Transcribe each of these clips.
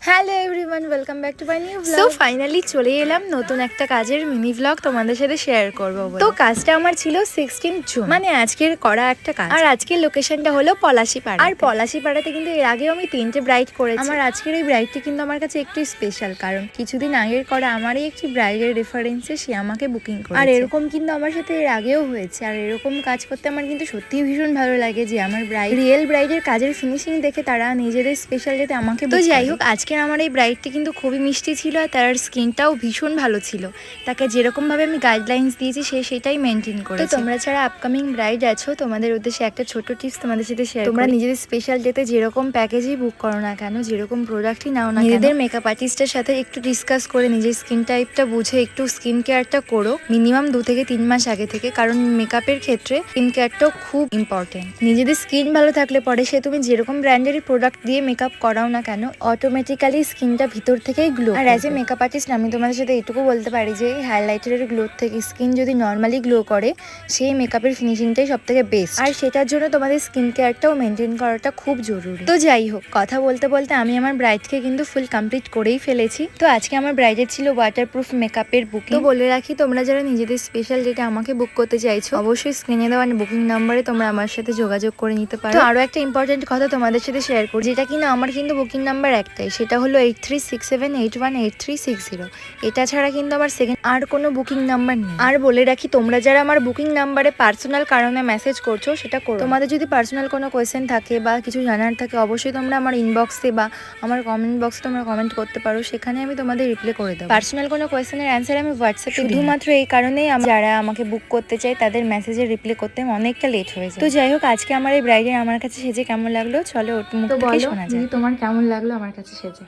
Hello everyone, welcome back to my new blog. So finally চলে এলাম নতুন একটা কাজের মিনি ব্লগ তোমাদের সাথে শেয়ার করবো বলে। তো কাজটা আমার ছিল 16 জুন, মানে আজকের করা একটা কাজ। আর আজকের লোকেশনটা হলো পলাশীপাড়া। আর পলাশীপাড়াতে কিন্তু এর আগেও আমি 3টে ব্রাইড করেছি। আমার আজকের এই ব্রাইডটি কিন্তু আমার কাছে একটু স্পেশাল, কারণ কিছুদিন আগের করা আমারই একটি ব্রাইডের রেফারেন্সে সে আমাকে বুকিং করে। আর এরকম কিন্তু আমার সাথে এর আগেও হয়েছে। আর এরকম কাজ করতে আমার কিন্তু সত্যিই ভীষণ ভালো লাগে যে আমার রিয়েল ব্রাইডের কাজের ফিনিশিং দেখে তারা নিজেদের স্পেশাল যাতে আমাকে। তো যাই হোক, আজকে আমার এই ব্রাইডটি কিন্তু খুবই মিষ্টি ছিল আর তার স্কিনটাও ভীষণ ভালো ছিল। তাকে যেরকমভাবে আমি গাইডলাইন্স দিয়েছি সে সেটাই মেনটেন করে। তো তোমরা যারা আপকামিং ব্রাইড আছো, তোমাদের উদ্দেশ্যে একটা ছোট টিপস তোমাদের সাথে শেয়ার। তোমরা নিজেদের স্পেশাল ডেতে যেরকম প্যাকেজই বুক করো না কেন, যেরকম প্রোডাক্টই নাও না, নিজেদের মেকআপ আর্টিস্টের সাথে একটু ডিসকাস করে নিজের স্কিন টাইপটা বুঝে একটু স্কিন কেয়ারটা করো মিনিমাম 2 থেকে 3 মাস আগে থেকে, কারণ মেকআপের ক্ষেত্রে স্কিন কেয়ারটাও খুব ইম্পর্টেন্ট। নিজেদের স্কিন ভালো থাকলে পরে সে তুমি যেরকম ব্র্যান্ডেরই প্রোডাক্ট দিয়ে মেকআপ করাও না কেন, অটোমেটিক্যালি স্কিনটা ভিতর থেকেই গ্লো। আর অ্যাজ এ মেকআপ আর্টিস্ট আমি তোমাদের সাথে এটুকু বলতে পারি যে হাইলাইটারের গ্লোর থেকে স্কিন যদি নর্মালি গ্লো করে, সেই মেকআপের ফিনিশিংটাই সব থেকে বেস্ট। আর সেটার জন্য তোমাদের স্কিন কেয়ারটাও মেনটেন করাটা খুব জরুরি। তো যাই হোক, কথা বলতে বলতে আমি আমার ব্রাইডকে কিন্তু ফুল কমপ্লিট করেই ফেলেছি। তো আজকে আমার ব্রাইডের ছিল ওয়াটারপ্রুফ মেকআপের বুকিং। তো বলে রাখি, তোমরা যারা নিজেদের স্পেশাল ডেটে আমাকে বুক করতে চাইছো, অবশ্যই স্ক্রিনে দেওয়া বুকিং নাম্বারে তোমরা আমার সাথে যোগাযোগ করে নিতে পারো। তো আরো একটা ইম্পর্টেন্ট কথা তোমাদের সাথে শেয়ার করি, যেটা কিনা আমার কিন্তু বুকিং নাম্বার একটাই, সেটা হলো 8367818360। এটা ছাড়া কিন্তু আমার সেকেন্ড আর কোনো বুকিং নাম্বার নেই। আর বলে রাখি, তোমরা যারা আমার বুকিং নাম্বারে পার্সোনাল কারণে মেসেজ করছো সেটা করো। তোমাদের যদি পার্সোনাল কোনো কোয়েশ্চেন থাকে বা কিছু জানার থাকে, অবশ্যই তোমরা আমার ইনবক্সে বা আমার কমেন্ট বক্সে তোমরা কমেন্ট করতে পারো, সেখানে আমি তোমাদের রিপ্লাই করে দেবো। পার্সোনাল কোনো কোয়েশ্চেনের অ্যান্সার আমি হোয়াটসঅ্যাপে শুধুমাত্র এই কারণেই যারা আমাকে বুক করতে চাই তাদের মেসেজের রিপ্লাই করতে অনেকটা লেট হয়ে যায়। তো যাই হোক, আজকে আমার এই ব্রাইডের আমার কাছে সেজে কেমন লাগলো চলো ওর মুখ থেকে শোনা যায়। তোমার কেমন লাগলো আমার কাছে সেজে?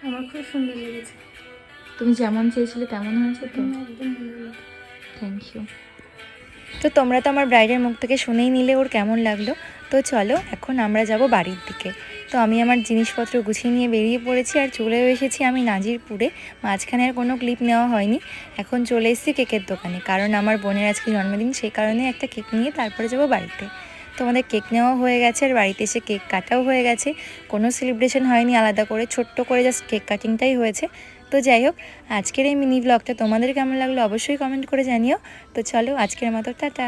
আমার খুব সুন্দর লেগেছে। তুমি যেমন চেয়েছিলে তেমন হয়েছে তো? একদম ভালো। Thank you. তো তোমরা তো আমার ব্রাইডের মুখ থেকে শুনেই নিলে ওর কেমন লাগলো। তো চলো এখন আমরা যাব বাড়ির দিকে। তো আমি আমার জিনিসপত্র গুছিয়ে নিয়ে বেরিয়ে পড়েছি আর চলেও এসেছি আমি নাজিরপুরে। মাঝখানে আর কোনো ক্লিপ নেওয়া হয়নি। এখন চলে এসেছি কেকের দোকানে, কারণ আমার বোনের আজকে জন্মদিন, সেই কারণে একটা কেক নিয়ে তারপরে যাব বাড়িতে। তো আমাদের কেক নেওয়া হয়ে গেছে আর বাড়িতে এসে কেক কাটাও হয়ে গেছে। কোনো সেলিব্রেশন হয়নি আলাদা করে, ছোট্ট করে জাস্ট কেক কাটিংটাই হয়েছে। তো যাই হোক, আজকের এই মিনি ব্লগটা তোমাদের কেমন লাগলো অবশ্যই কমেন্ট করে জানিও। তো চলো আজকের মতো টাটা।